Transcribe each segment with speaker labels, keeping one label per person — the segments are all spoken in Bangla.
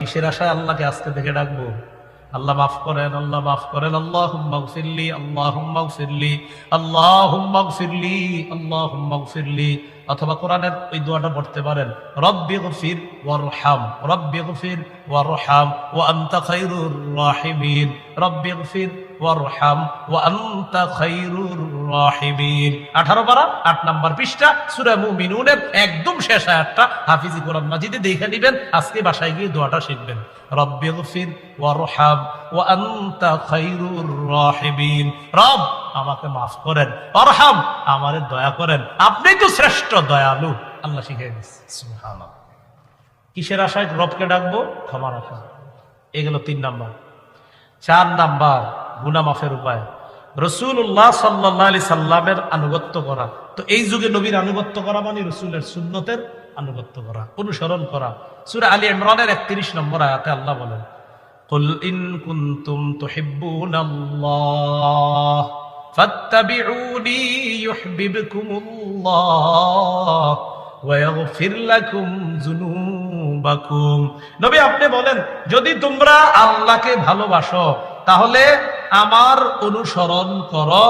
Speaker 1: কিসের আশায় আল্লাহকে আজকে থেকে ডাকবো? আল্লাহ মাফ করেন, আল্লাহ মাফ করেন, আল্লাহুম্মা গফিরলি, আল্লাহুম্মা গফিরলি, আল্লাহুম্মা গফিরলি, আল্লাহুম্মা গফিরলি। অথবা কোরআনের ওই দোয়াটা পড়তে পারেন, রব্বি গফির ওয়ারহাম, রব্বি গফির ওয়ারহাম ওয়া আনতা খায়রুর রাহিমিন, রব্বি গফির ওয়ারহাম ওয়া আনতা খায়রুর রাহিমিন। 18 পারা 8 নম্বর পৃষ্ঠা সূরা মুমিনুনের একদম শেষ আয়াতটা হাফিজি কোরআন মাজিদে দেখে নেবেন, আজকে বাসায় গিয়ে দোয়াটা শিখবেন। রব্বি গফির ওয়ারহাম ওয়া আনতা খায়রুর রাহিমিন। রব আমাকে মাফ করেন, ওয়ারহাম আমারে দয়া করেন, আপনি তো শ্রেষ্ঠ দয়ালু। আল্লাহ শিখিয়ে দিচ্ছে। সুবহানাল্লাহ। কিসের আশায় রবকে ডাকবো? ক্ষমার আশায়। এগুলো 3 নাম্বার। 4 নাম্বার গুনাহ মাফের উপায়, রাসূলুল্লাহ সাল্লাল্লাহু আলাইহি সাল্লামের আনুগত্য করা। তো এই যুগে নবীর আনুগত্য করা মানে রাসূলের সুন্নতের আনুগত্য করা, অনুসরণ করা। সূরা আলী ইমরানের 31 নম্বর আয়াতে আল্লাহ বলেন, কুল ইন কুনতুম তুহিব্বুনাল্লাহ ফাত্তাবিউনি ইউহিব্বুকুমুল্লাহ ওয়া ইয়াগফির লাকুম যুনুবাকুম। নবী আপনি বলেন, যদি তোমরা আল্লাহকে ভালোবাসো তাহলে আমার অনুসরণ করো।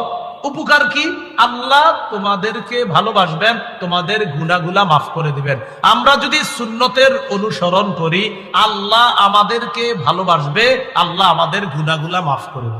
Speaker 1: উপকার কি? আল্লাহ তোমাদেরকে ভালোবাসবেন, তোমাদের গুনাহগুলা মাফ করে দিবেন। আমরা যদি সুন্নতের অনুসরণ করি, আল্লাহ আমাদেরকে ভালোবাসবে, আল্লাহ আমাদের গুনাহগুলা মাফ করে দিবে।